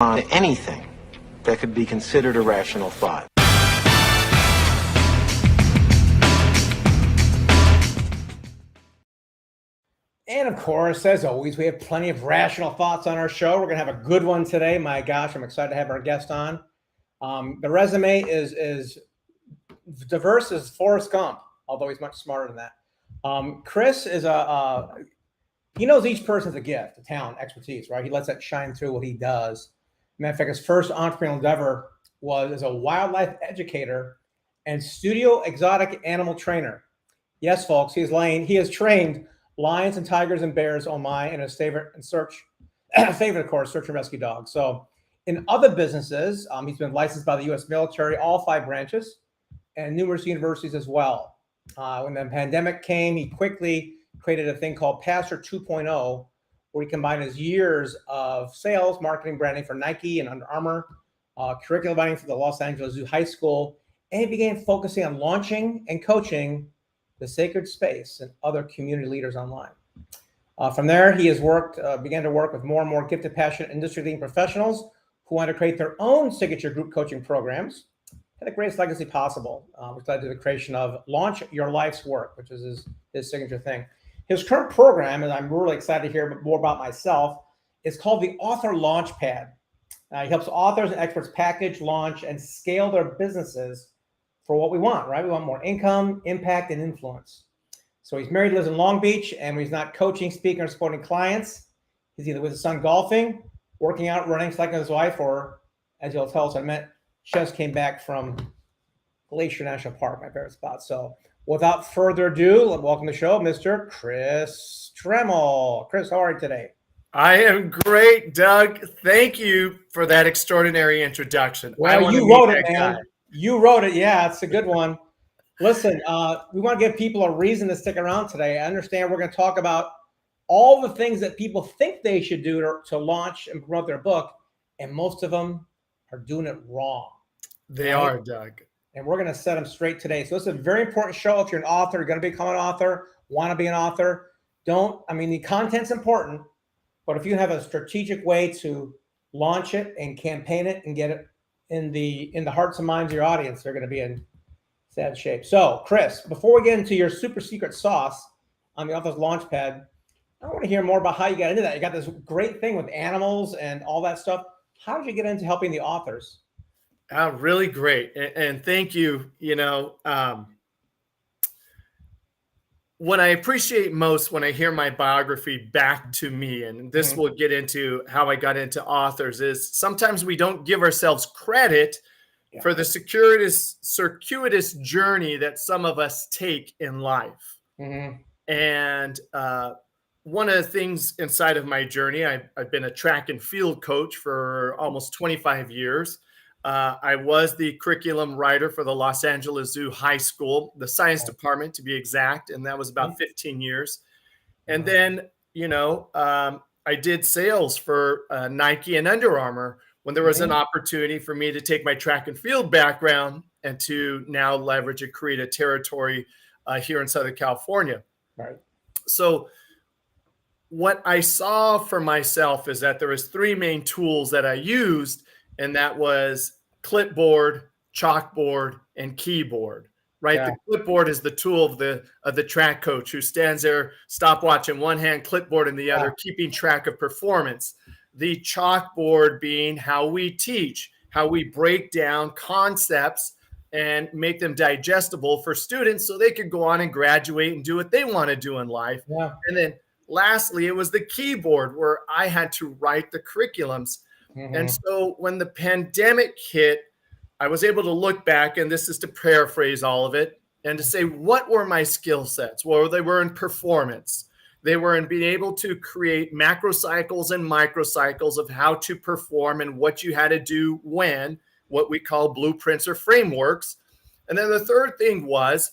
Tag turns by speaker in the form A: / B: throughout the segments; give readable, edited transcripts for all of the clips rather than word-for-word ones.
A: on anything that could be considered a rational thought.
B: And of course, as always, we have plenty of rational thoughts on our show. We're going to have a good one today. My gosh, I'm excited to have our guest on. The resume is diverse as Forrest Gump, although he's much smarter than that. Chris is he knows each person's a gift, a talent, expertise, right? He lets that shine through what he does. Matter of fact, his first entrepreneurial endeavor was as a wildlife educator and studio exotic animal trainer. Yes, folks, he has trained lions and tigers and bears, oh my, and his favorite, of course, search and rescue dogs. So in other businesses, he's been licensed by the U.S. military, all 5 branches, and numerous universities as well. When the pandemic came, he quickly created a thing called Pastor 2.0, where he combined his years of sales, marketing, branding for Nike and Under Armour, curriculum writing for the Los Angeles Zoo High School, and he began focusing on launching and coaching the sacred space and other community leaders online. From there, he has began to work with more and more gifted, passionate, industry-leading professionals who want to create their own signature group coaching programs and the greatest legacy possible, which led to the creation of Launch Your Life's Work, which is his signature thing. His current program, and I'm really excited to hear more about myself, is called the Author Launchpad. He helps authors and experts package, launch, and scale their businesses for what we want, right? We want more income, impact, and influence. So he's married, lives in Long Beach, and when he's not coaching, speaking, or supporting clients, he's either with his son golfing, working out, running, cycling with his wife, or, as you'll tell us, just came back from Glacier National Park, my favorite spot. So without further ado, welcome to the show, Mr. Chris Trammell. Chris, how are you today?
C: I am great, Doug. Thank you for that extraordinary introduction.
B: Well, you wrote it, man. You wrote it. Yeah, it's a good one. Listen, we want to give people a reason to stick around today. I understand we're going to talk about all the things that people think they should do to launch and promote their book, and most of them are doing it wrong.
C: They are, Doug.
B: And we're going to set them straight today. So this is a very important show. If you're an author, you're going to become an author, want to be an author, the content's important, but if you have a strategic way to launch it and campaign it and get it in the hearts and minds of your audience, they're going to be in sad shape. So, Chris, before we get into your super secret sauce on the Author's Launchpad, I want to hear more about how you got into that. You got this great thing with animals and all that stuff. How did you get into helping the authors?
C: Really great. And thank you. What I appreciate most when I hear my biography back to me, and this will get into how I got into authors, is sometimes we don't give ourselves credit for the circuitous journey that some of us take in life. And one of the things inside of my journey, I've been a track and field coach for almost 25 years. I was the curriculum writer for the Los Angeles Zoo High School, the science department to be exact, and that was about 15 years. And then, I did sales for Nike and Under Armour when there was an opportunity for me to take my track and field background and to now leverage and create a territory here in Southern California.
B: Right.
C: So what I saw for myself is that there was 3 main tools that I used, and that was clipboard, chalkboard, and keyboard, right? Yeah. The clipboard is the tool of the track coach who stands there, stopwatch in one hand, clipboard in the other, keeping track of performance. The chalkboard being how we teach, how we break down concepts and make them digestible for students so they could go on and graduate and do what they want to do in life.
B: Yeah.
C: And then lastly, it was the keyboard where I had to write the curriculums. And so when the pandemic hit, I was able to look back, and this is to paraphrase all of it, and to say, what were my skill sets? Well, they were in performance. They were in being able to create macro cycles and microcycles of how to perform and what you had to do when, what we call blueprints or frameworks. And then the third thing was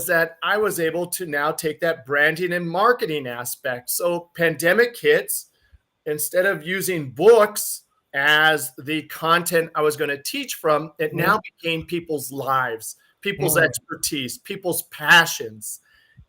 C: that I was able to now take that branding and marketing aspect. So pandemic hits, instead of using books as the content I was going to teach from, it now became people's lives, people's expertise, people's passions.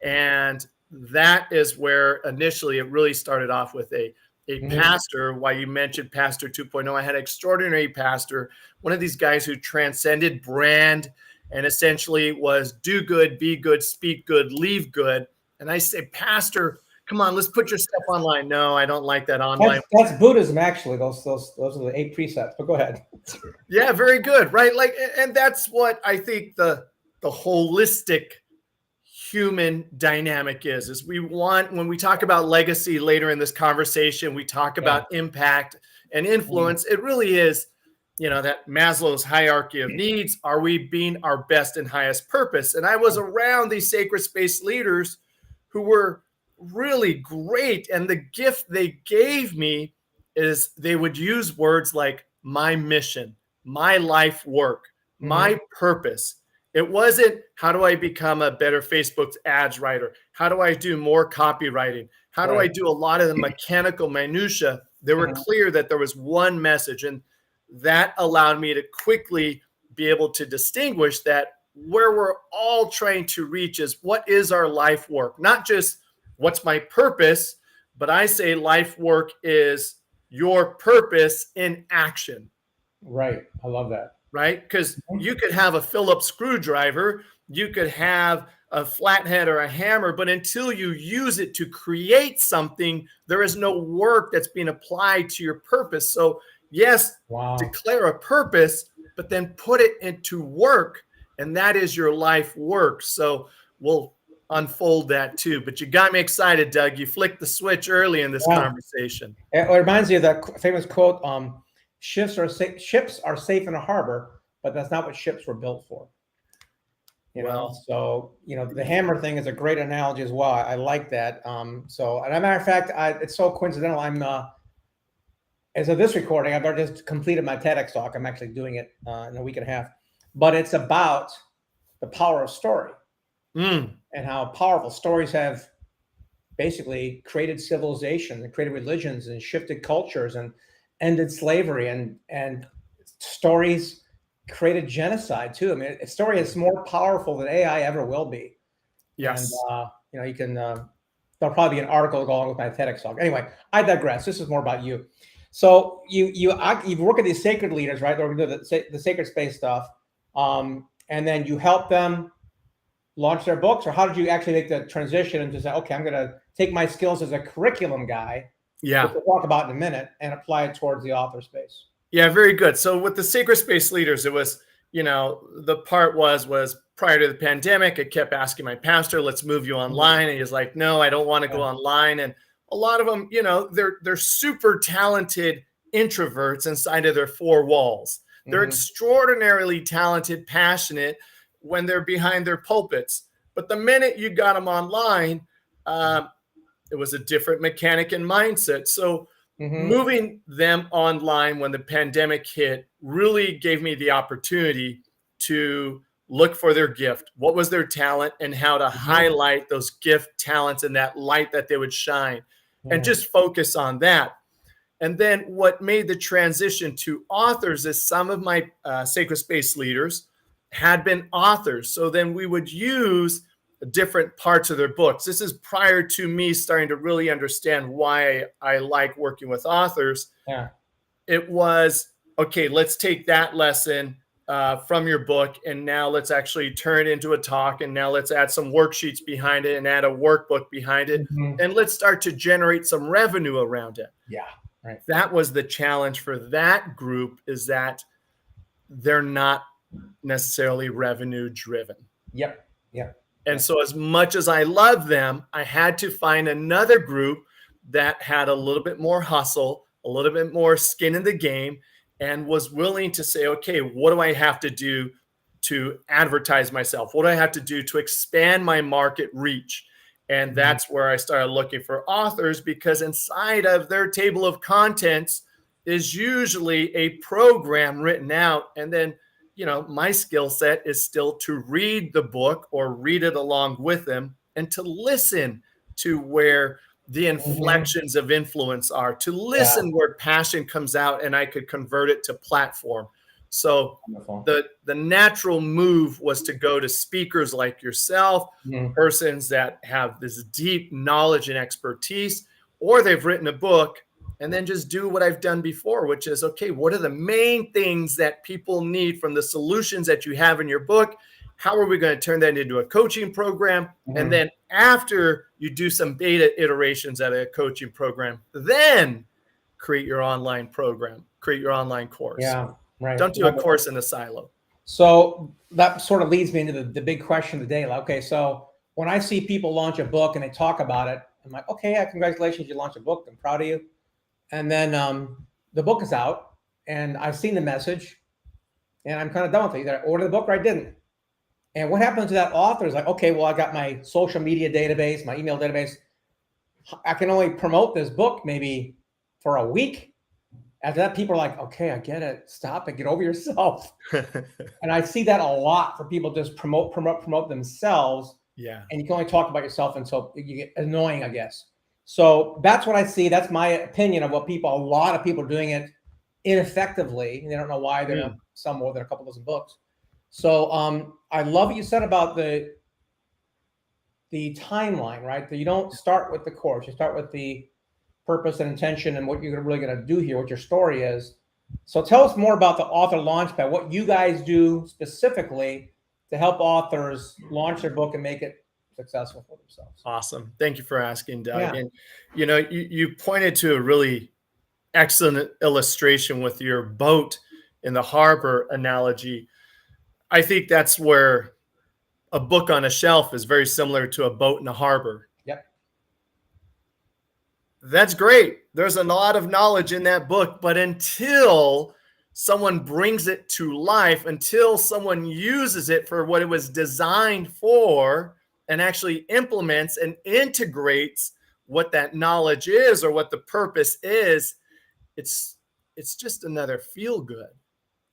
C: And that is where initially it really started off with a a pastor, why you mentioned Pastor 2.0. I had an extraordinary pastor, one of these guys who transcended brand and essentially was do good, be good, speak good, leave good. And I say, Pastor, come on, let's put your stuff online. No, I don't like that online.
B: That's Buddhism, actually. Those are the 8 precepts. But go ahead.
C: Yeah, very good, right? Like, and that's what I think the holistic human dynamic is we want, when we talk about legacy later in this conversation, we talk about impact and influence. It really is, that Maslow's hierarchy of needs. Are we being our best and highest purpose? And I was around these sacred space leaders who were really great. And the gift they gave me is they would use words like my mission, my life work, my purpose. It wasn't, how do I become a better Facebook ads writer? How do I do more copywriting? How do I do a lot of the mechanical minutia? They were clear that there was one message, and that allowed me to quickly be able to distinguish that where we're all trying to reach is what is our life work, not just what's my purpose, but I say life work is your purpose in action.
B: Right. I love that.
C: Right? Because you could have a Phillips screwdriver, you could have a flathead or a hammer, but until you use it to create something, there is no work that's being applied to your purpose. So yes, declare a purpose, but then put it into work, and that is your life work. So we'll unfold that too. But you got me excited, Doug. You flicked the switch early in this conversation.
B: It reminds me of that famous quote, ships are safe in a harbor, but that's not what ships were built for. So the hammer thing is a great analogy as well. I like that. So, and as a matter of fact, it's so coincidental. I'm as of this recording, I've just completed my TEDx talk. I'm actually doing it in a week and a half, but it's about the power of story and how powerful stories have basically created civilization and created religions and shifted cultures and ended slavery, and stories created genocide too. I mean, a story is more powerful than AI ever will be.
C: Yes.
B: And you can there'll probably be an article to go along with my TEDx talk. Anyway, I digress. This is more about you. So you work with these sacred leaders, right? Or do the sacred space stuff, and then you help them launch their books, or how did you actually make the transition and just say, okay, I'm going to take my skills as a curriculum guy, which we'll talk about in a minute, and apply it towards the author space?
C: Yeah, very good. So with the sacred space leaders, it was, the part was prior to the pandemic, I kept asking my pastor, let's move you online. And he's like, no, I don't want to go online. And a lot of them, they're super talented introverts inside of their 4 walls. They're extraordinarily talented, passionate when they're behind their pulpits. But the minute you got them online, it was a different mechanic and mindset. So moving them online when the pandemic hit really gave me the opportunity to look for their gift. What was their talent, and how to highlight those gift talents and that light that they would shine, and just focus on that. And then what made the transition to authors is some of my sacred space leaders had been authors. So then we would use different parts of their books. This is prior to me starting to really understand why I like working with authors. It was, okay, let's take that lesson from your book, and now let's actually turn it into a talk, and now let's add some worksheets behind it and add a workbook behind it, and let's start to generate some revenue around it. That was the challenge for that group, is that they're not necessarily revenue driven. And so as much as I love them, I had to find another group that had a little bit more hustle, a little bit more skin in the game, and was willing to say, okay, what do I have to do to advertise myself? What do I have to do to expand my market reach? And that's where I started looking for authors, because inside of their table of contents is usually a program written out. And then, my skill set is still to read the book or read it along with them, and to listen to where the inflections of influence are, to listen where passion comes out, and I could convert it to platform. So the natural move was to go to speakers like yourself, persons that have this deep knowledge and expertise, or they've written a book and then just do what I've done before, which is, okay, what are the main things that people need from the solutions that you have in your book? How are we going to turn that into a coaching program? And then after you do some beta iterations at a coaching program, then create your online program, create your online course.
B: Yeah, right.
C: Don't do a course in a silo.
B: So that sort of leads me into the big question of the day. Like, okay, so when I see people launch a book and they talk about it, I'm like, okay, yeah, congratulations, you launched a book. I'm proud of you. And then the book is out and I've seen the message and I'm kind of done with it. Either I ordered the book or I didn't. And what happens to that author is like, okay, well, I got my social media database, my email database. I can only promote this book maybe for a week. After that, people are like, okay, I get it. Stop it. Get over yourself. And I see that a lot for people just promote themselves.
C: Yeah.
B: And you can only talk about yourself until you get annoying, I guess. So that's what I see. That's my opinion of what a lot of people are doing it ineffectively. They don't know why they're not sell more than a couple dozen books. So I love what you said about the timeline, right? That you don't start with the course. You start with the purpose and intention and what you're really going to do here, what your story is. So tell us more about the Author Launchpad, what you guys do specifically to help authors launch their book and make it successful for themselves.
C: Awesome. Thank you for asking, Doug.
B: Yeah.
C: And, you pointed to a really excellent illustration with your boat in the harbor analogy. I think that's where a book on a shelf is very similar to a boat in a harbor.
B: Yep.
C: That's great. There's a lot of knowledge in that book, but until someone brings it to life, until someone uses it for what it was designed for and actually implements and integrates what that knowledge is or what the purpose is, it's just another feel good.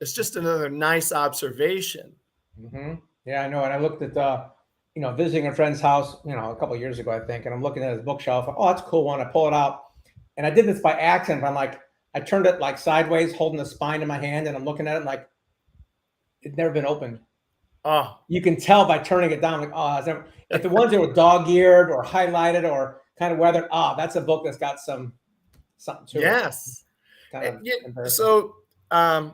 C: It's just another nice observation.
B: Mm-hmm. Yeah, I know. And I looked at, visiting a friend's house, a couple of years ago, I think, and I'm looking at his bookshelf. Oh, that's a cool one. I pull it out. And I did this by accident. But I'm like, I turned it like sideways, holding the spine in my hand, and I'm looking at it like it's never been opened.
C: Oh,
B: You can tell by turning it down, like, if the ones that were dog-eared or highlighted or kind of weathered, that's a book that's got something to it.
C: yes.
B: Kind of
C: So, how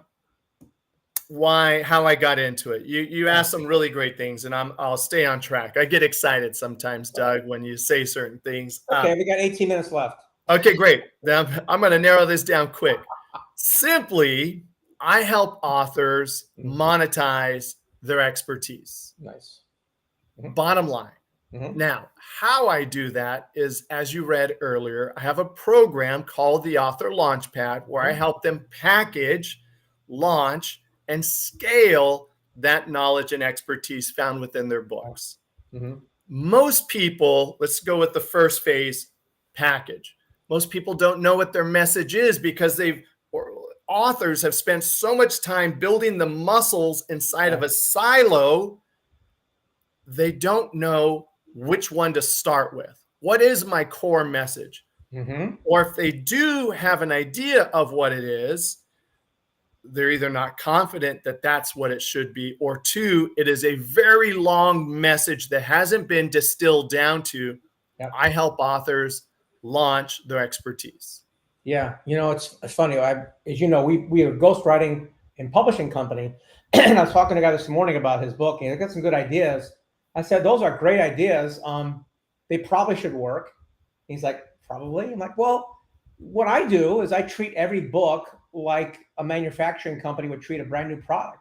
C: I got into it. You asked some really great things, and I'll stay on track. I get excited sometimes, Doug, when you say certain things.
B: Okay, we got 18 minutes left.
C: Okay, great. Then I'm going to narrow this down quick. Simply, I help authors monetize their expertise.
B: Nice.
C: Bottom line.
B: Mm-hmm.
C: Now, how I do that is, as you read earlier, I have a program called the Author Launchpad where I help them package, launch, and scale that knowledge and expertise found within their books.
B: Mm-hmm.
C: Most people, let's go with the first phase, package. Most people don't know what their message is because authors have spent so much time building the muscles inside of a silo, they don't know which one to start with. What is my core message?
B: Mm-hmm.
C: Or if they do have an idea of what it is, they're either not confident that that's what it should be, or two, it is a very long message that hasn't been distilled down to.
B: Yep.
C: I help authors launch their expertise.
B: Yeah, it's funny. As you know, we are ghostwriting and publishing company, and I was talking to a guy this morning about his book, and he got some good ideas. I said, those are great ideas. They probably should work. He's like, probably. I'm like, well, what I do is I treat every book like a manufacturing company would treat a brand new product.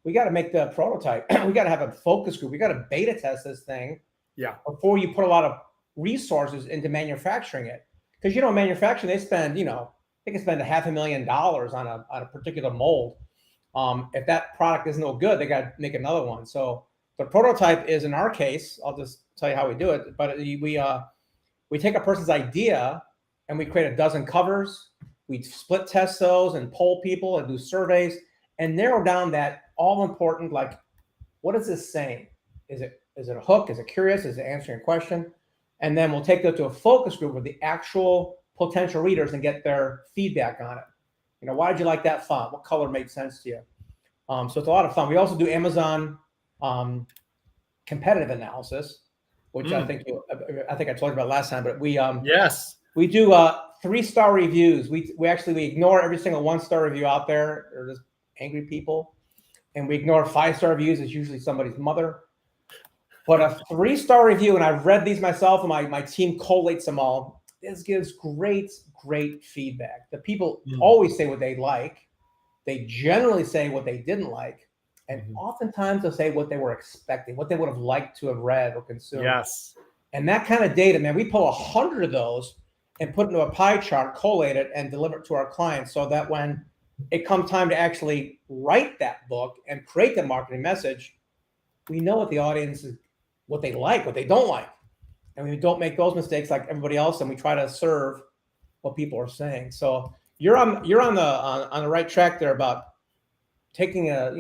B: We got to make the prototype. We got to have a focus group. We got to beta test this thing before you put a lot of resources into manufacturing it. Because, manufacturing, they spend, they can spend $500,000 on a particular mold. If that product is no good, they got to make another one. So the prototype is, in our case, I'll just tell you how we do it. But we take a person's idea and we create a dozen covers. We split test those and poll people and do surveys and narrow down that all important, like, what is this saying? Is it a hook? Is it curious? Is it answering a question? And then we'll take that to a focus group with the actual potential readers and get their feedback on it. Why did you like that font? What color made sense to you? So it's a lot of fun. We also do Amazon competitive analysis, which I think I told you about last time. But we
C: yes,
B: We do 3-star reviews. We ignore every single 1-star review out there. They're just angry people. And we ignore 5-star reviews. It's usually somebody's mother. But a 3-star review, and I've read these myself, and my team collates them all. This gives great feedback. The people always say what they like. They generally say what they didn't like. And oftentimes they'll say what they were expecting, what they would have liked to have read or consumed.
C: Yes.
B: And that kind of data, man, we pull 100 of those and put into a pie chart, collate it, and deliver it to our clients so that when it comes time to actually write that book and create the marketing message, we know what the audience is, what they like, what they don't like. And we don't make those mistakes like everybody else, and we try to serve what people are saying. So you're on the right track there about taking a,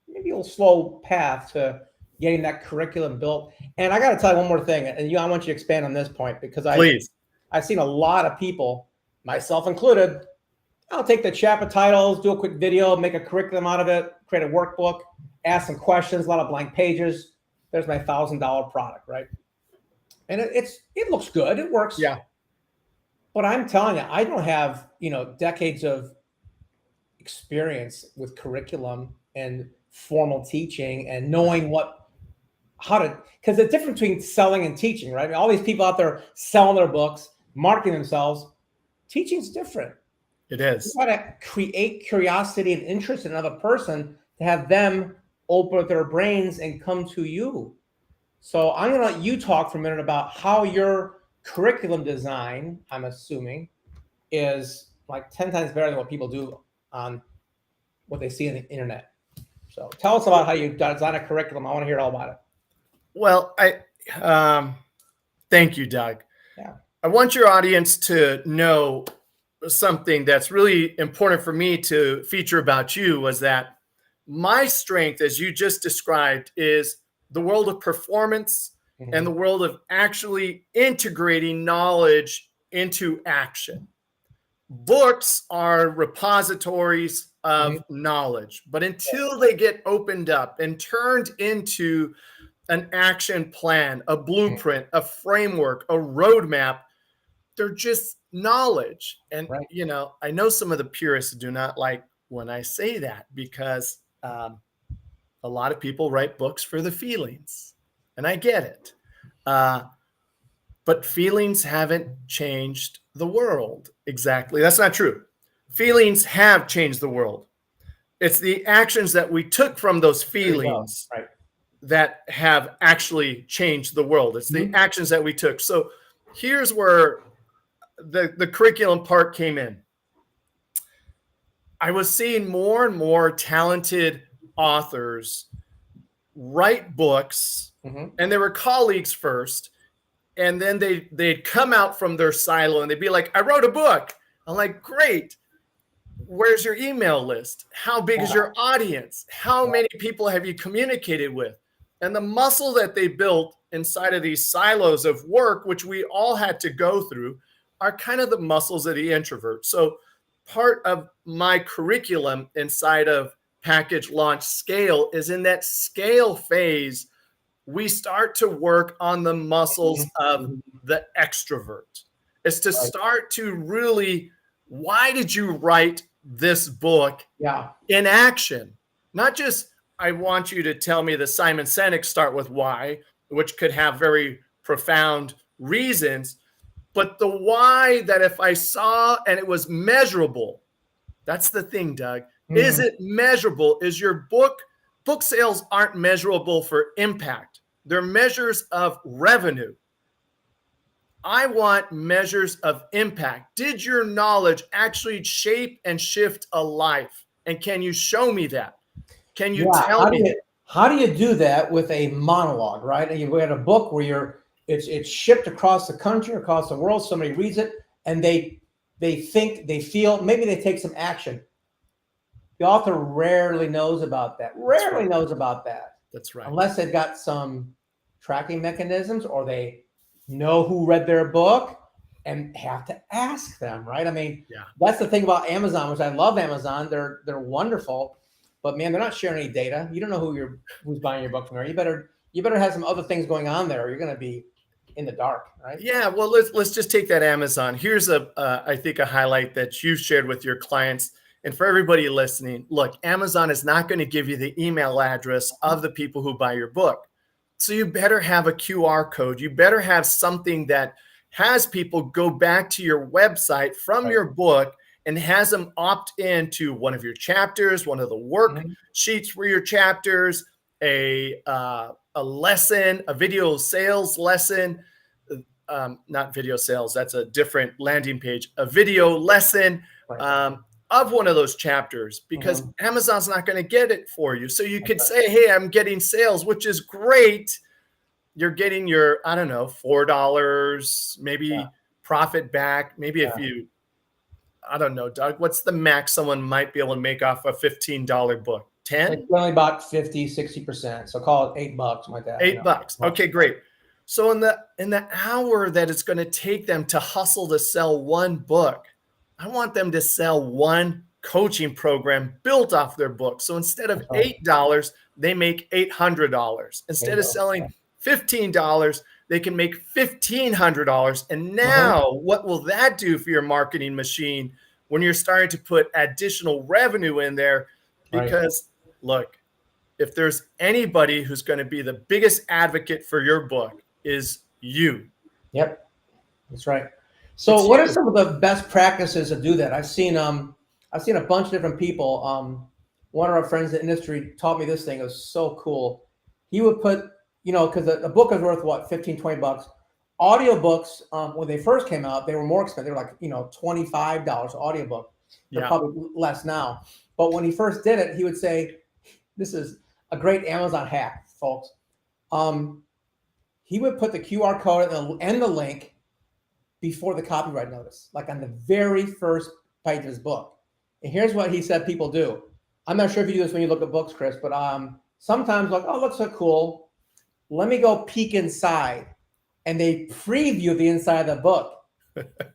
B: maybe a little slow path to getting that curriculum built. And I got to tell you one more thing, and I want you to expand on this point, because I've seen a lot of people, myself included, I'll take the chapter titles, do a quick video, make a curriculum out of it, create a workbook, ask some questions, a lot of blank pages. There's my $1,000 product, right? And it looks good, it works.
C: Yeah.
B: But I'm telling you, I don't have, decades of experience with curriculum and formal teaching and knowing because the difference between selling and teaching, right? I mean, all these people out there selling their books, marketing themselves, teaching's different.
C: It is.
B: You got to create curiosity and interest in another person to have them open up their brains and come to you. So I'm going to let you talk for a minute about how your curriculum design, I'm assuming, is like 10 times better than what people do on what they see on the internet. So tell us about how you design a curriculum. I want to hear all about it.
C: Well, thank you, Doug.
B: Yeah.
C: I want your audience to know something that's really important for me to feature about you, was that my strength, as you just described, is the world of performance and the world of actually integrating knowledge into action. Books are repositories of knowledge, but until they get opened up and turned into an action plan, a blueprint, a framework, a roadmap, they're just knowledge. And, I know some of the purists do not like when I say that, because a lot of people write books for the feelings, and I get it. But feelings haven't changed the world exactly. That's not true. Feelings have changed the world. It's the actions that we took from those feelings that have actually changed the world. It's the actions that we took. So here's where the curriculum part came in. I was seeing more and more talented authors write books, and they were colleagues first, and then they'd come out from their silo and they'd be like, I wrote a book. I'm like, great. Where's your email list? How big is your audience? How many people have you communicated with? And the muscle that they built inside of these silos of work, which we all had to go through, are kind of the muscles of the introvert. So part of my curriculum inside of Package Launch Scale is in that scale phase, we start to work on the muscles of the extrovert. It's to start to really, why did you write this book in action? Not just, I want you to tell me the Simon Sinek start with why, which could have very profound reasons, but the why that if I saw and it was measurable, that's the thing, Doug. Is it measurable? Is your book sales aren't measurable for impact. They're measures of revenue. I want measures of impact. Did your knowledge actually shape and shift a life? And can you show me that? Can you tell me that?
B: How do you do that with a monologue, right? And you had a book where it's shipped across the country, across the world. Somebody reads it and they think, they feel, maybe they take some action. The author rarely knows about that. Knows about that.
C: That's right.
B: Unless they've got some tracking mechanisms or they know who read their book and have to ask them, right? I mean, that's the thing about Amazon, which I love Amazon. They're wonderful, but man, they're not sharing any data. You don't know who's buying your book from there. You better have some other things going on there, or you're going to be in the dark, right?
C: Yeah, well, let's just take that Amazon. Here's I think a highlight that you shared with your clients, and for everybody listening. Look, Amazon is not going to give you the email address of the people who buy your book, so you better have a QR code. You better have something that has people go back to your website from your book and has them opt into one of your chapters, one of the worksheets for your chapters, a lesson, a video sales lesson. Not video sales, that's a different landing page, a video lesson of one of those chapters, because Amazon's not going to get it for you. So you could say, hey, I'm getting sales, which is great. You're getting your, I don't know, $4, maybe profit back. Maybe if you, I don't know, Doug, what's the max someone might be able to make off a $15 book? 10?
B: It's only about 50, 60%. So call it $8 like that.
C: $8. Okay, great. So in the hour that it's going to take them to hustle to sell one book, I want them to sell one coaching program built off their book. So instead of $8, they make $800. Instead of selling $15, they can make $1,500. And now what will that do for your marketing machine when you're starting to put additional revenue in there? Because look, if there's anybody who's going to be the biggest advocate for your book, is you.
B: Yep, that's right. So what are some of the best practices to do that? I've seen a bunch of different people. One of our friends in the industry taught me this thing. It was so cool. He would put, because a book is worth what, $15-20. Audiobooks, when they first came out, they were more expensive. They were like, $25 audiobook. They're probably less now. But when he first did it, he would say, this is a great Amazon hack, folks. He would put the QR code and the link before the copyright notice, like on the very first page of his book. And here's what he said people do. I'm not sure if you do this when you look at books, Chris, but sometimes like, oh, looks so cool. Let me go peek inside. And they preview the inside of the book.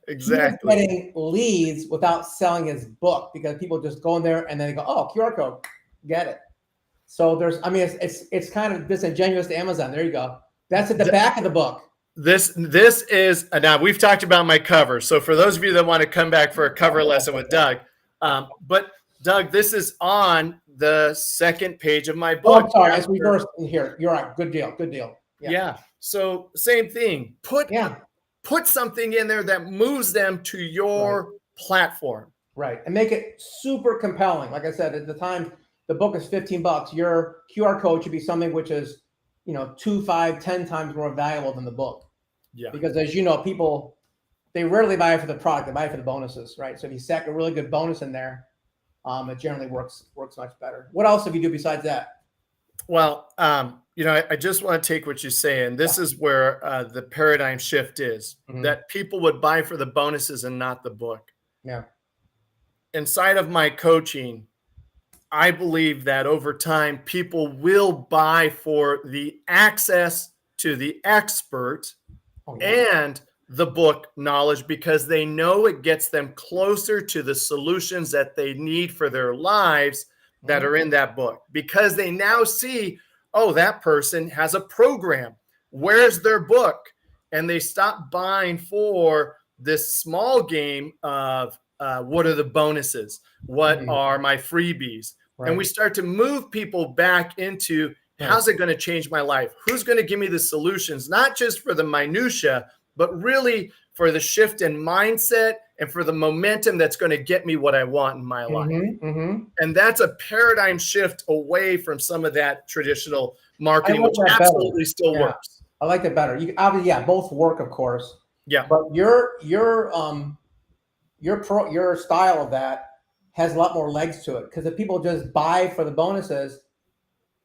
C: Exactly.
B: He was getting leads without selling his book because people just go in there and then they go, oh, QR code, get it. So it's kind of disingenuous to Amazon. There you go. That's at the back of the book.
C: This is, now we've talked about my cover. So for those of you that want to come back for a cover lesson with Doug, but Doug, this is on the second page of my book.
B: Oh, sorry, it's reversed in here. You're right. Good deal. Good deal.
C: Yeah. So same thing. Put something in there that moves them to your platform.
B: Right. And make it super compelling. Like I said, at the time, the book is $15. Your QR code should be something which is, 2, 5, 10 times more valuable than the book. Yeah. Because as you know, people, they rarely buy it for the product, they buy it for the bonuses, right? So if you stack a really good bonus in there, it generally works much better. What else have you do besides that?
C: Well, I just want to take what you say, and this is where the paradigm shift is, that people would buy for the bonuses and not the book.
B: Yeah.
C: Inside of my coaching, I believe that over time, people will buy for the access to the expert and the book knowledge because they know it gets them closer to the solutions that they need for their lives that are in that book, because they now see, oh, that person has a program. Where's their book? And they stop buying for this small game of what are the bonuses? What are my freebies? Right. And we start to move people back into how's it going to change my life? Who's going to give me the solutions, not just for the minutia, but really for the shift in mindset and for the momentum that's going to get me what I want in my life. And that's a paradigm shift away from some of that traditional marketing, which absolutely still works.
B: I like that better. You obviously, both work, of course.
C: Yeah.
B: But your style of that has a lot more legs to it, because if people just buy for the bonuses,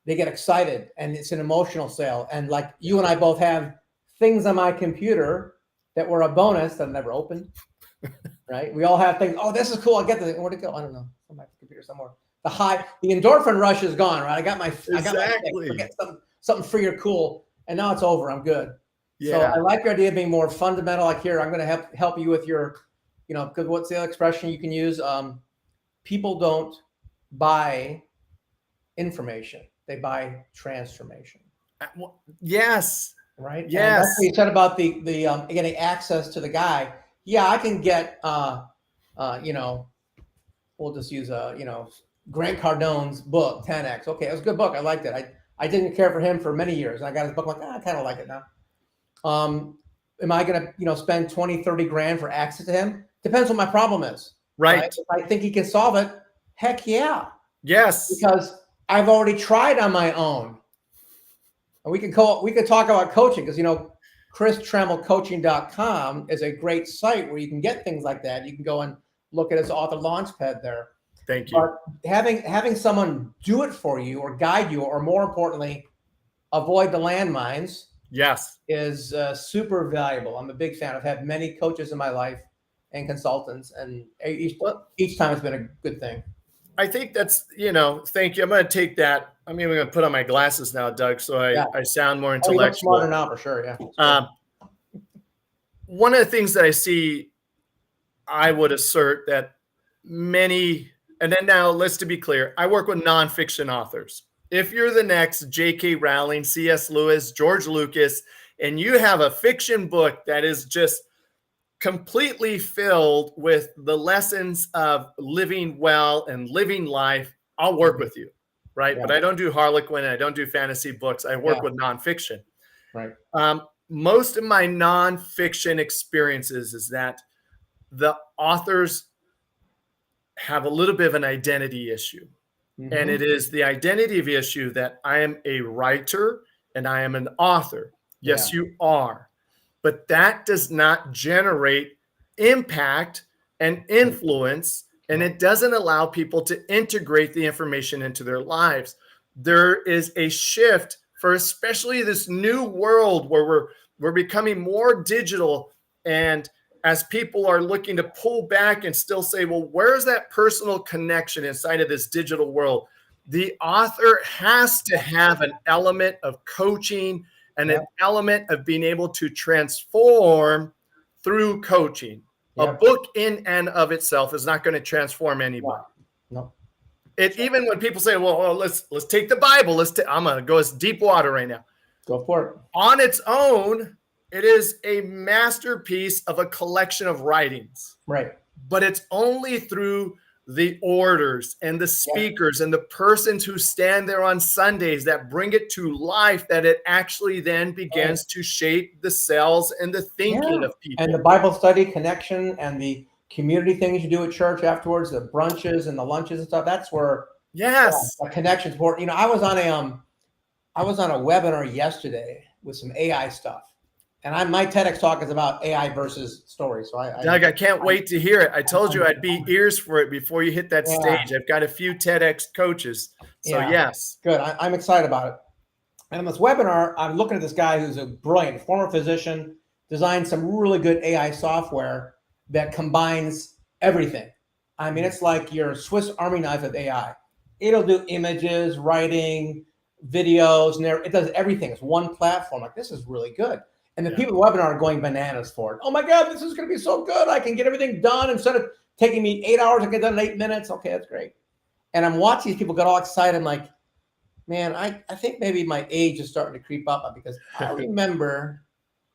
B: they get excited and it's an emotional sale. And like you and I both have things on my computer that were a bonus that I never opened, right? We all have things. Oh, this is cool. I get this. Where'd it go? I don't know. On my computer somewhere. The endorphin rush is gone, right? I got my fix. Forget something free or cool, and now it's over. I'm good. Yeah. So I like your idea of being more fundamental. Like here, I'm going to help you with your, because what's the other expression you can use? People don't buy information; they buy transformation.
C: Yes.
B: Right. And
C: Yes.
B: that's what you said about the getting access to the guy. Yeah, I can get you know, we'll just use you know, Grant Cardone's book 10X. Okay, it was a good book. I liked it. I didn't care for him for many years. I got his book. I'm like, I kind of like it now. Am I going to, you know, spend 20, 30 grand for access to him? Depends what my problem is.
C: Right.
B: If I think he can solve it, heck yeah.
C: Yes.
B: Because I've already tried on my own. And we can talk about coaching because, you know, Chris Trammell coaching.com is a great site where you can get things like that. You can go and look at his Author Launchpad there.
C: Thank you.
B: But having someone do it for you or guide you, or more importantly, avoid the landmines,
C: yes,
B: is super valuable. I'm a big fan. I've had many coaches in my life and consultants, and each time it's been a good thing.
C: I think that's, you know, thank you. I'm going to take that. I mean, I'm going to put on my glasses now, Doug, so I sound more intellectual.
B: You look smarter now, for sure. Yeah.
C: One of the things that I see, I would assert that many, and then now let's to be clear, I work with nonfiction authors. If you're the next J.K. Rowling, C.S. Lewis, George Lucas, and you have a fiction book that is just completely filled with the lessons of living well and living life, I'll work with you, right?
B: Yeah.
C: But I don't do Harlequin, I don't do fantasy books. I work with nonfiction.
B: Right.
C: Most of my nonfiction experiences is that the authors have a little bit of an identity issue. Mm-hmm. And it is the identity of issue that I am a writer and I am an author. Yes, you are. But that does not generate impact and influence, and it doesn't allow people to integrate the information into their lives. There is a shift for especially this new world where we're becoming more digital, and as people are looking to pull back and still say, well, where's that personal connection inside of this digital world? The author has to have an element of coaching and an element of being able to transform through coaching. A book in and of itself is not going to transform anybody.
B: No.
C: It, even when people say, well, let's take the Bible. I'm going to go as deep water right now.
B: Go for it.
C: On its own, it is a masterpiece of a collection of writings.
B: Right.
C: But it's only through the orders and the speakers and the persons who stand there on Sundays that bring it to life that it actually then begins to shape the cells and the thinking of people.
B: And the Bible study connection and the community things you do at church afterwards, the brunches and the lunches and stuff, that's where the connection's important. You know, I was on a webinar yesterday with some AI stuff. And my TEDx talk is about AI versus stories. So
C: Doug, I can't wait to hear it. I told you I'd be ears for it before you hit that stage. I've got a few TEDx coaches. So yes.
B: Good. I'm excited about it. And on this webinar, I'm looking at this guy who's a brilliant former physician, designed some really good AI software that combines everything. I mean, it's like your Swiss Army knife of AI. It'll do images, writing, videos, and it does everything. It's one platform. Like, this is really good. And the people in the webinar are going bananas for it. Oh my God, this is going to be so good. I can get everything done. Instead of taking me 8 hours, I get done in 8 minutes. Okay, that's great. And I'm watching these people get all excited. I'm like, man, I think maybe my age is starting to creep up because I remember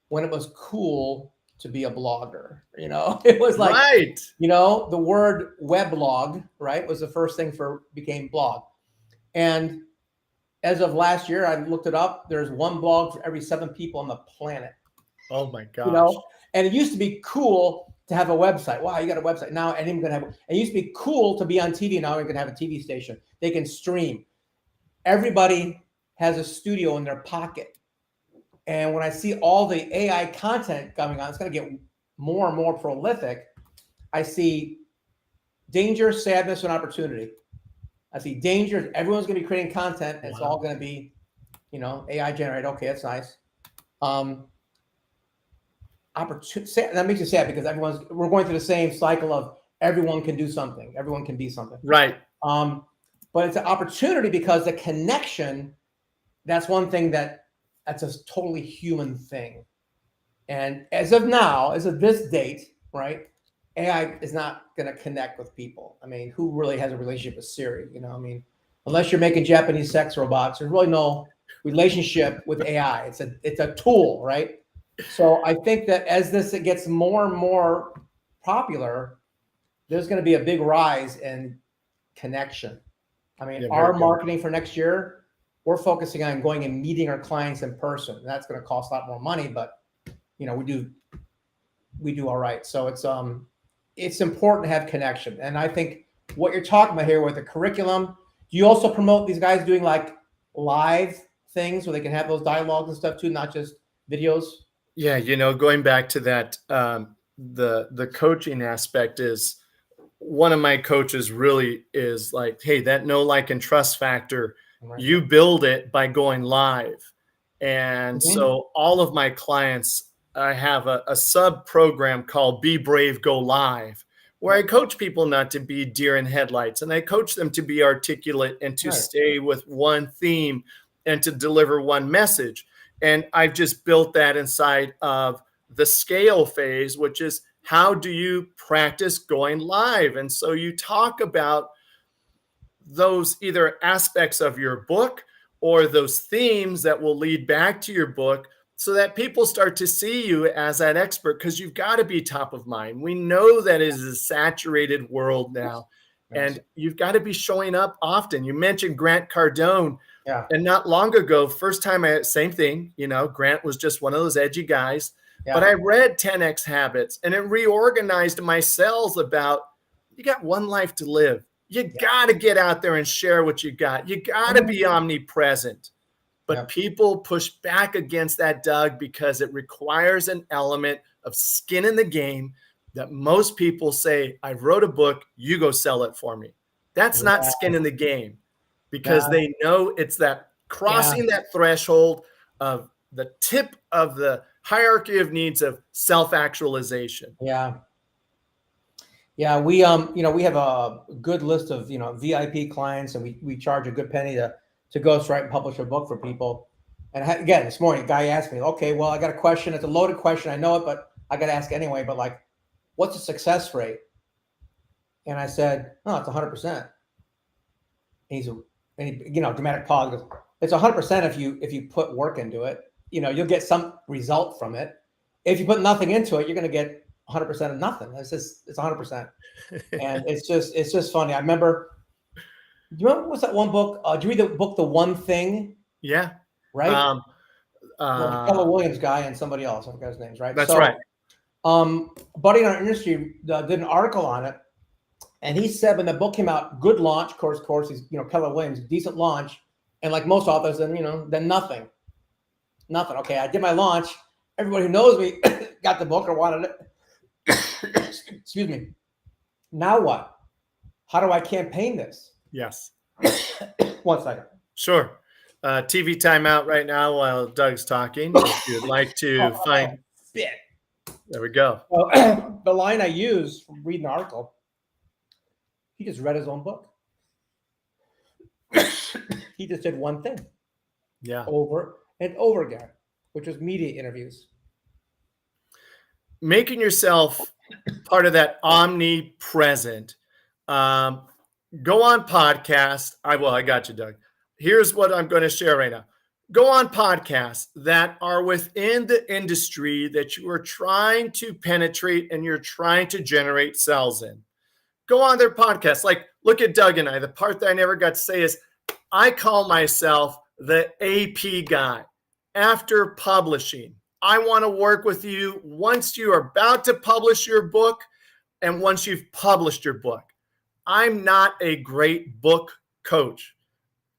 B: when it was cool to be a blogger. You know, it was like, you know, the word weblog, right, was the first thing became blog. And as of last year, I looked it up. There's one blog for every 7 people on the planet.
C: Oh my gosh.
B: You know, and it used to be cool to have a website. Wow, you got a website now, and even gonna have. It used to be cool to be on TV. Now you're gonna have a TV station. They can stream. Everybody has a studio in their pocket. And when I see all the AI content coming on, it's gonna get more and more prolific. I see danger, sadness, and opportunity. I see danger. Everyone's going to be creating content. And it's all going to be, you know, AI generated. Okay, that's nice. That makes you sad because we're going through the same cycle of everyone can do something. Everyone can be something.
C: Right.
B: But it's an opportunity because the connection, that's one thing that's a totally human thing. And as of now, as of this date, right, AI is not going to connect with people. I mean, who really has a relationship with Siri? You know, I mean, unless you're making Japanese sex robots, there's really no relationship with AI. It's a tool, right? So I think that as it gets more and more popular, there's going to be a big rise in connection. I mean,
C: Yeah,
B: our
C: very good.
B: marketing for next year, we're focusing on going and meeting our clients in person. That's going to cost a lot more money, but you know, we do all right. So it's important to have connection. And I think what you're talking about here with the curriculum, do you also promote these guys doing like live things where they can have those dialogues and stuff too, not just videos?
C: Yeah, you know, going back to that, the coaching aspect is one of my coaches really is like, hey, that know, like, and trust factor,
B: Right.
C: you build it by going live. And
B: Mhm.
C: so all of my clients, I have a sub program called Be Brave, Go Live, where I coach people not to be deer in headlights, and I coach them to be articulate and to
B: Right.
C: stay with one theme and to deliver one message. And I've just built that inside of the scale phase, which is how do you practice going live? And so you talk about those either aspects of your book or those themes that will lead back to your book so that people start to see you as that expert, because you've got to be top of mind. We know that it is a saturated world now, and you've got to be showing up often. You mentioned Grant Cardone.
B: Yeah.
C: And not long ago, first time same thing, you know, Grant was just one of those edgy guys.
B: Yeah.
C: But I read 10X Habits, and it reorganized my cells about, you got one life to live. You got to get out there and share what you got. You got to be omnipresent. But people push back against that, Doug, because it requires an element of skin in the game that most people say, I wrote a book, you go sell it for me. That's not skin in the game, because they know it's that crossing that threshold of the tip of the hierarchy of needs of self-actualization.
B: Yeah. Yeah, we you know, we have a good list of, you know, VIP clients, and we charge a good penny to ghostwrite and publish a book for people. And again, this morning, a guy asked me, okay, well, I got a question. It's a loaded question. I know it, but I got to ask anyway. But like, what's the success rate? And I said, oh, it's 100%. And he, you know, dramatic pause. Goes, it's 100% if you put work into it. You know, you'll get some result from it. If you put nothing into it, you're going to get 100% of nothing. It's 100%. And it's just funny. I remember, do you remember, what's that one book? Did you read the book, The One Thing?
C: Yeah.
B: Right? The Keller Williams guy and somebody else. I forgot his names, right?
C: That's right.
B: Buddy in our industry did an article on it. And he said when the book came out, good launch, of course, he's, you know, Keller Williams, decent launch. And like most authors, then, you know, then nothing. Okay, I did my launch. Everybody who knows me got the book or wanted it. Excuse me. Now what? How do I campaign this?
C: Yes.
B: 1 second.
C: Sure. TV timeout right now while Doug's talking. If you'd like to find.
B: Spit.
C: There we go.
B: Well, the line I used from reading the article, he just read his own book. He just did one thing.
C: Yeah.
B: Over and over again, which was media interviews.
C: Making yourself part of that omnipresent. Go on podcast. I got you, Doug. Here's what I'm going to share right now. Go on podcasts that are within the industry that you are trying to penetrate and you're trying to generate sales in. Go on their podcasts. Like, look at Doug and I. The part that I never got to say is I call myself the AP guy. After publishing, I want to work with you once you are about to publish your book and once you've published your book. I'm not a great book coach.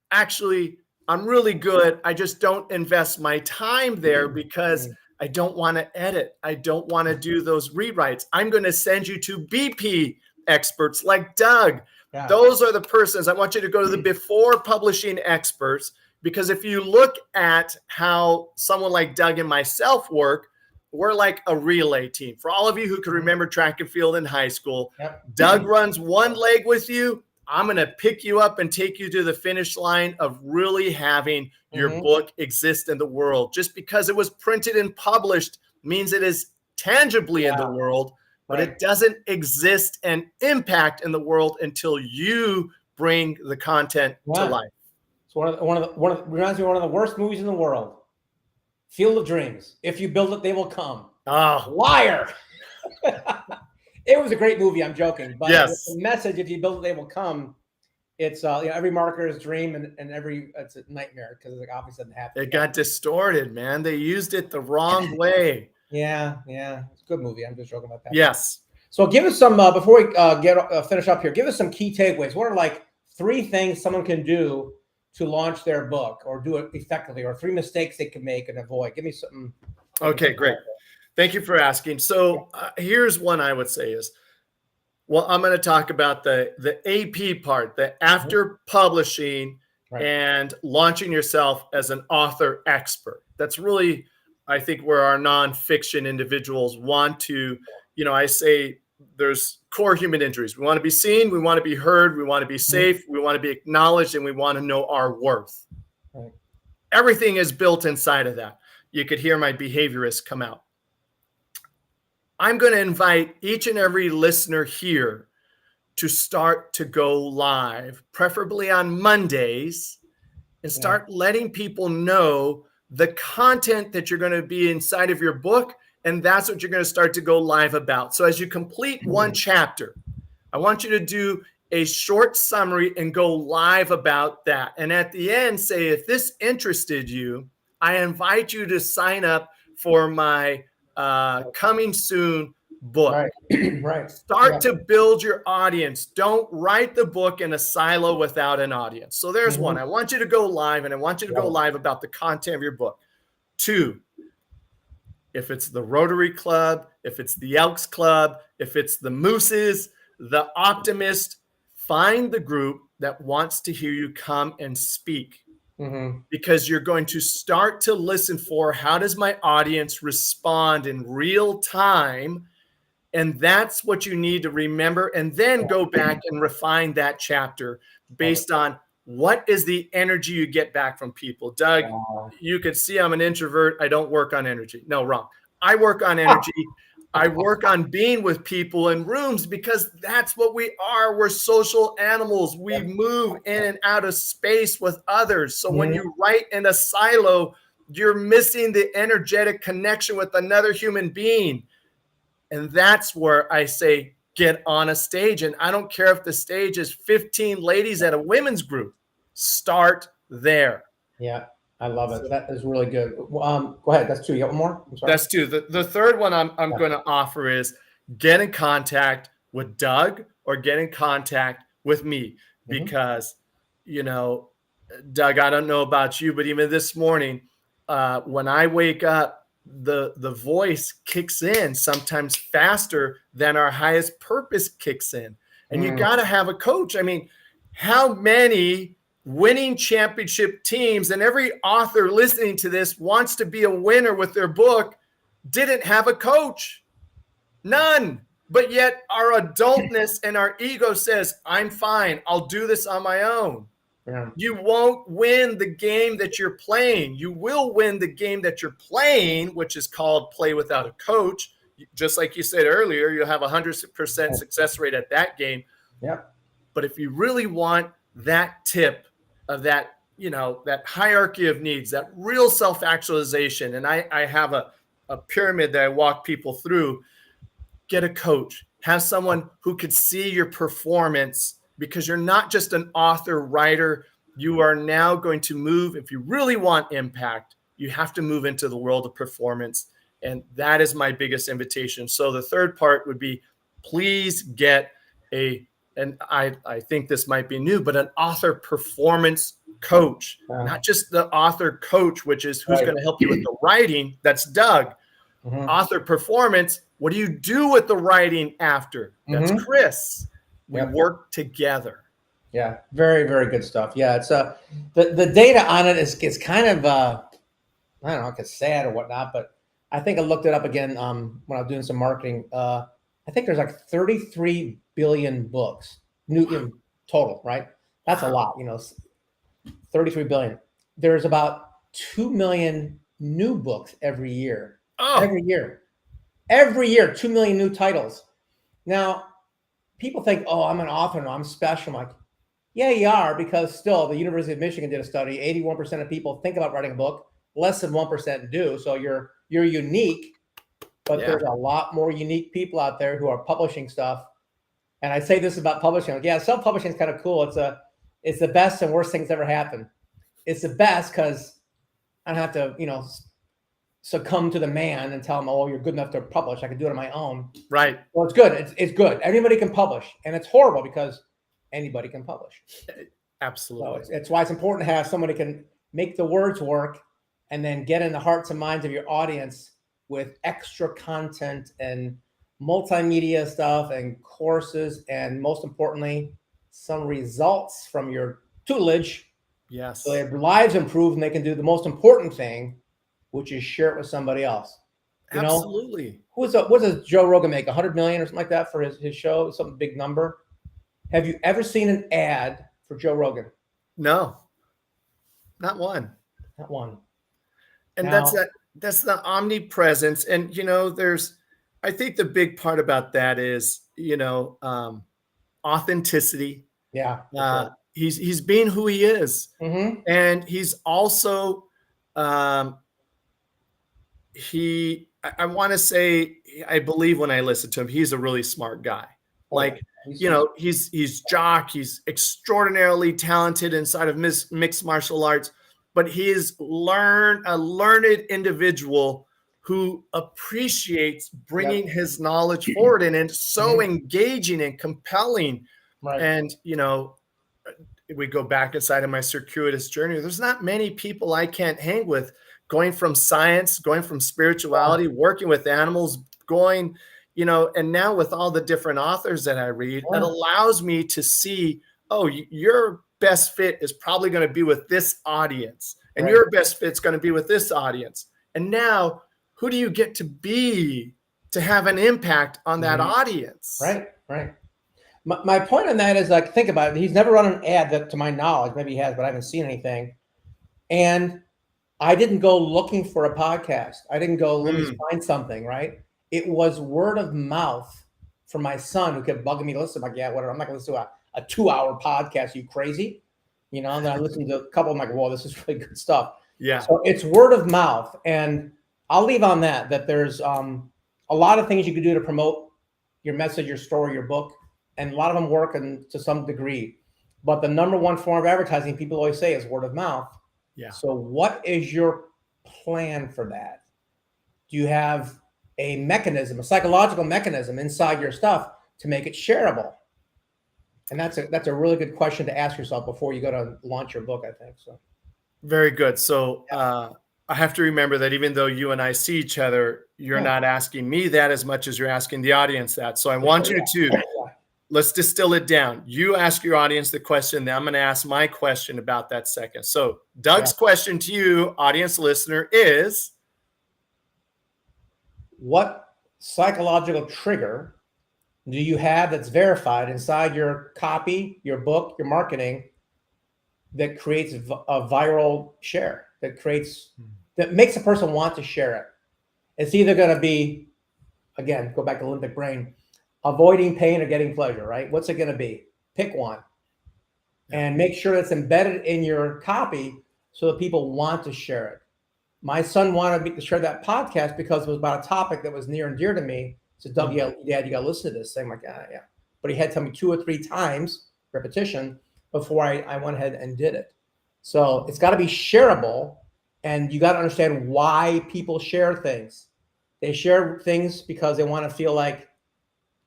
C: Actually, I'm really good. I just don't invest my time there because I don't want to edit. I don't want to do those rewrites. I'm going to send you to BP experts like Doug.
B: Yeah.
C: Those are the persons. I want you to go to the before publishing experts, because if you look at how someone like Doug and myself work, we're like a relay team. For all of you who can remember track and field in high school, Doug runs one leg with you. I'm going to pick you up and take you to the finish line of really having your book exist in the world. Just because it was printed and published means it is tangibly in the world, but it doesn't exist and impact in the world until you bring the content to life.
B: It's reminds me of one of the worst movies in the world. Field of Dreams. If you build it, they will come.
C: Oh,
B: Liar. It was a great movie. I'm joking, but
C: yes.
B: the message, if you build it, they will come. It's every marketer's dream and it's a nightmare because it obviously doesn't happen.
C: It got distorted, man. They used it the wrong way.
B: Yeah. It's a good movie. I'm just joking about that.
C: Yes.
B: So give us some before we finish up here. Give us some key takeaways. What are like 3 things someone can do to launch their book or do it effectively, or 3 mistakes they can make and avoid? Give me something.
C: Okay, great. Thank you for asking. So here's one I would say is, well, I'm going to talk about the AP part, the after publishing and launching yourself as an author expert. That's really, I think, where our nonfiction individuals want to, I say there's core human injuries. We want to be seen, we want to be heard, we want to be safe, we want to be acknowledged, and we want to know our worth. Right. Everything is built inside of that. You could hear my behaviorist come out. I'm going to invite each and every listener here to start to go live, preferably on Mondays, and start letting people know the content that you're going to be inside of your book. And that's what you're going to start to go live about. So as you complete one chapter, I want you to do a short summary and go live about that. And at the end, say, if this interested you, I invite you to sign up for my coming soon book.
B: Right.
C: Start to build your audience. Don't write the book in a silo without an audience. So there's one. I want you to go live, and I want you to go live about the content of your book. 2, if it's the Rotary Club, if it's the Elks Club, if it's the Mooses, the Optimist, find the group that wants to hear you come and speak. Because you're going to start to listen for, how does my audience respond in real time? And that's what you need to remember. And then go back and refine that chapter based on what is the energy you get back from people. Doug, you could see I'm an introvert. I don't work on energy. No, wrong. I work on energy. I work on being with people in rooms because that's what we are. We're social animals. We move in and out of space with others. So when you write in a silo, you're missing the energetic connection with another human being. And that's where I say, get on a stage. And I don't care if the stage is 15 ladies at a women's group. Start there.
B: Yeah. I love it. That is really good. Go ahead. That's 2. You got one more? I'm sorry.
C: That's 2. The third one I'm going to offer is get in contact with Doug or get in contact with me because, Doug, I don't know about you, but even this morning, when I wake up, the voice kicks in sometimes faster than our highest purpose kicks in. And you got to have a coach. I mean, how many winning championship teams, and every author listening to this wants to be a winner with their book, didn't have a coach? None. But yet our adultness and our ego says, I'm fine. I'll do this on my own. Yeah. You won't win the game that you're playing. You will win the game that you're playing, which is called play without a coach. Just like you said earlier, you'll have 100% success rate at that game.
B: Yeah.
C: But if you really want that tip of that, that hierarchy of needs, that real self-actualization, and I have a pyramid that I walk people through, get a coach. Have someone who could see your performance, because you're not just an author, writer. You are now going to move. If you really want impact, you have to move into the world of performance. And that is my biggest invitation. So the third part would be, please get and I think this might be new, but an author performance coach, not just the author coach, which is who's going to help you with the writing. That's Doug. Author performance. What do you do with the writing after? That's Chris. We work together.
B: Yeah. Very, very good stuff. Yeah. It's the data on it is kind of, I don't know if it's sad or whatnot, but I think I looked it up again when I was doing some marketing. I think there's like 33 billion books new in total, right? That's a lot, 33 billion. There's about 2 million new books every year. Every year, 2 million new titles. Now, people think, oh, I'm an author, no, I'm special. I'm like, Yeah, you are, because still the University of Michigan did a study. 81% of people think about writing a book, less than 1% do. So you're unique, but
C: Yeah.
B: there's a lot more unique people out there who are publishing stuff. And I say this about publishing, like, yeah, self-publishing is kind of cool. It's the best and worst things ever happen. It's the best because I don't have to, succumb to the man and tell him, oh, you're good enough to publish. I can do it on my own.
C: Right.
B: Well, it's good. It's good. Anybody can publish, and it's horrible because anybody can publish.
C: Absolutely.
B: So it's why it's important to have somebody who can make the words work and then get in the hearts and minds of your audience with extra content and multimedia stuff and courses, and most importantly, some results from your tutelage.
C: Yes.
B: So their lives improve and they can do the most important thing, which is share it with somebody else.
C: Absolutely.
B: What does Joe Rogan make? 100 million or something like that for his show? Some big number. Have you ever seen an ad for Joe Rogan?
C: No, not one.
B: Not one.
C: And
B: Now,
C: that's the omnipresence. And, I think the big part about that is, authenticity.
B: Yeah.
C: He's being who he is.
B: Mm-hmm.
C: And he's also, I want to say, I believe when I listen to him, he's a really smart guy. Like, he's Jock, he's extraordinarily talented inside of mixed martial arts, but he is a learned individual who appreciates bringing his knowledge forward, and it's so engaging and compelling.
B: Right.
C: And, we go back inside of my circuitous journey. There's not many people I can't hang with, going from science, going from spirituality, working with animals, going, and now with all the different authors that I read, it allows me to see, oh, your best fit is probably going to be with this audience, and your best fit's going to be with this audience. And now, who do you get to be to have an impact on that audience?
B: Right. My point on that is, like, think about it. He's never run an ad that, to my knowledge, maybe he has, but I haven't seen anything. And I didn't go looking for a podcast. I didn't go, let me find something, right? It was word of mouth from my son, who kept bugging me to listen. I'm like, yeah, whatever. I'm not going to listen to a 2-hour podcast. You crazy? And then I listened to a couple. I'm like, whoa, this is really good stuff.
C: Yeah.
B: So it's word of mouth. And I'll leave on that there's a lot of things you can do to promote your message, your story, your book. And a lot of them work to some degree. But the number one form of advertising, people always say, is word of mouth.
C: Yeah.
B: So what is your plan for that? Do you have a mechanism, a psychological mechanism inside your stuff to make it shareable? And that's a really good question to ask yourself before you go to launch your book, I think. So
C: very good. So I have to remember that even though you and I see each other, you're not asking me that as much as you're asking the audience that. So I want you to let's distill it down. You ask your audience the question, then I'm going to ask my question about that second. So Doug's question to you, audience listener, is:
B: what psychological trigger do you have that's verified inside your copy, your book, your marketing, that creates a viral share, that makes a person want to share it? It's either going to be, again, go back to limbic brain, avoiding pain or getting pleasure, right? What's it going to be? Pick one. And make sure it's embedded in your copy so that people want to share it. My son wanted me to share that podcast because it was about a topic that was near and dear to me. He said, Doug, Dad, you got to listen to this thing. I'm like, yeah. But he had to tell me 2 or 3 times, repetition, before I went ahead and did it. So it's got to be shareable, and you got to understand why people share things. They share things because they want to feel like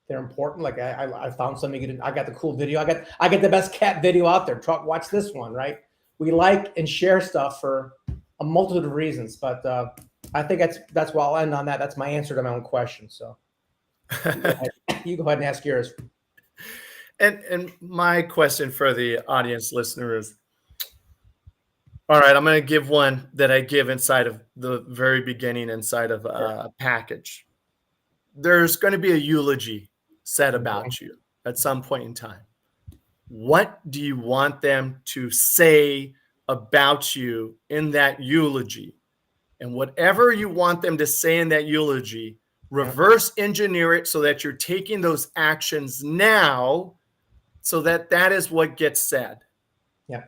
B: they're important. Like I found something. I got the cool video. I got the best cat video out there. Watch this one, right? We like and share stuff for a multitude of reasons, but I think that's why I'll end on that. That's my answer to my own question. So you go ahead and ask yours.
C: And my question for the audience listener is: all right, I'm going to give one that I give inside of the very beginning, inside of a package. There's going to be a eulogy said about you at some point in time. What do you want them to say about you in that eulogy? And whatever you want them to say in that eulogy, reverse engineer it so that you're taking those actions now so that that is what gets said.
B: Yeah.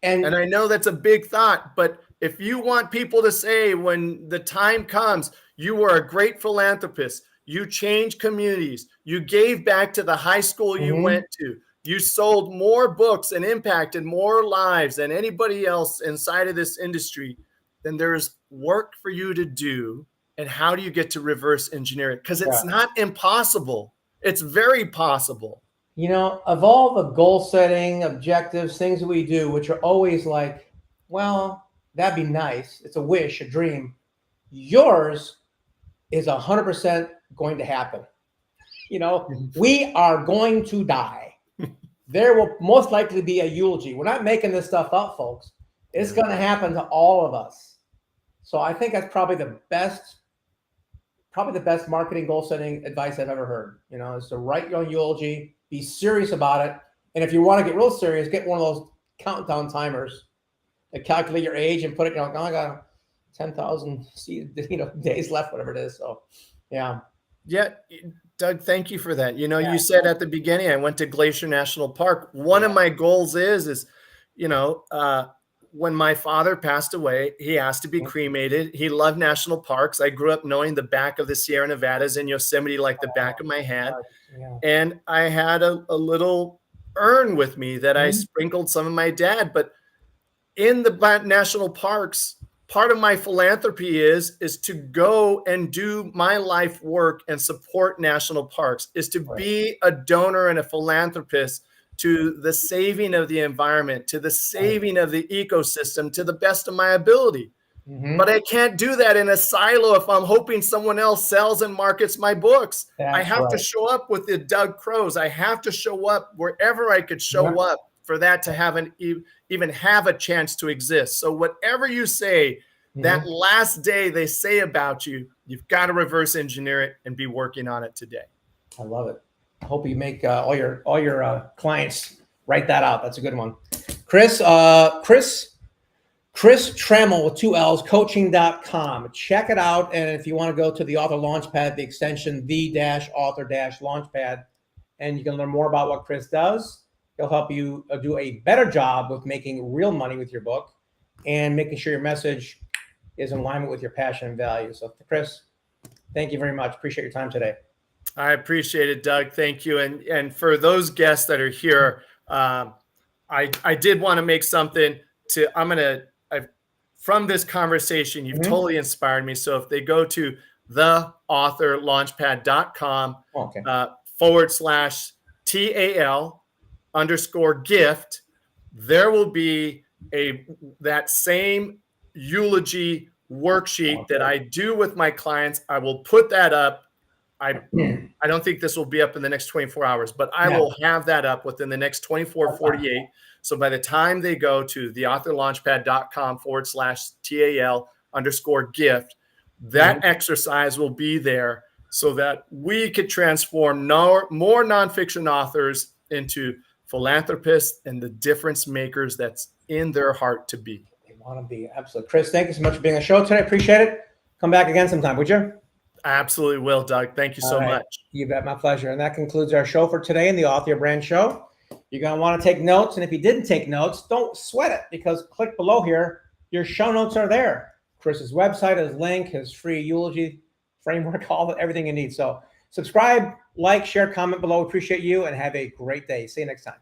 C: And I know that's a big thought, but if you want people to say when the time comes, you were a great philanthropist, you changed communities, you gave back to the high school you went to, you sold more books and impacted more lives than anybody else inside of this industry, then there's work for you to do. And how do you get to reverse engineer it? Because it's not impossible. It's very possible.
B: You know, of all the goal setting objectives, things that we do, which are always like, well, that'd be nice. It's a wish, a dream. Yours is 100% going to happen. You know, we are going to die. There will most likely be a eulogy. We're not making this stuff up, folks. It's going to happen to all of us. So I think that's probably the best marketing goal setting advice I've ever heard. You know, is to write your own eulogy, be serious about it. And if you want to get real serious, get one of those countdown timers that calculate your age and put it, you know, oh, I got 10,000 days left, whatever it is. So, yeah.
C: Yeah. Doug, thank you for that. You know, you said at the beginning, I went to Glacier National Park. One of my goals is, you know, when my father passed away, he asked to be cremated. He loved national parks. I grew up knowing the back of the Sierra Nevadas and Yosemite like the back of my hand. And I had a little urn with me that I sprinkled some of my dad. But in the national parks, part of my philanthropy is to go and do my life work and support national parks, is to be a donor and a philanthropist to the saving of the environment, to the saving of the ecosystem, to the best of my ability. But I can't do that in a silo if I'm hoping someone else sells and markets my books. I have to show up with the Doug Crowes. I have to show up wherever I could show up for that to have even have a chance to exist. So whatever you say, that last day they say about you, you've got to reverse engineer it and be working on it today. I
B: love it. I hope you make all your clients write that out. That's a good one. Chris Trammell with 2 L's, coaching.com. Check it out. And if you want to go to the Author Launchpad, the extension, the-author-launchpad, and you can learn more about what Chris does. He'll help you do a better job with making real money with your book and making sure your message is in alignment with your passion and values. So Chris, thank you very much. Appreciate your time today.
C: I appreciate it, Doug. Thank you. And for those guests that are here, I did want to make something from this conversation, you've totally inspired me. So if they go to theauthorlaunchpad.com /TAL_gift, there will be that same eulogy worksheet that I do with my clients. I will put that up. I don't think this will be up in the next 24 hours, but I will have that up within the next 24, 48. So by the time they go to theauthorlaunchpad.com /TAL_gift, that exercise will be there so that we could transform more nonfiction authors into philanthropists and the difference makers that's in their heart to be.
B: They want to be. Absolutely. Chris, thank you so much for being on the show today. I appreciate it. Come back again sometime, would you?
C: I absolutely will, Doug. Thank you so much.
B: You bet. My pleasure. And that concludes our show for today in the Author Your Brand Show. You're going to want to take notes. And if you didn't take notes, don't sweat it, because click below here. Your show notes are there. Chris's website, his link, his free eulogy framework, everything you need. So subscribe, like, share, comment below. Appreciate you and have a great day. See you next time.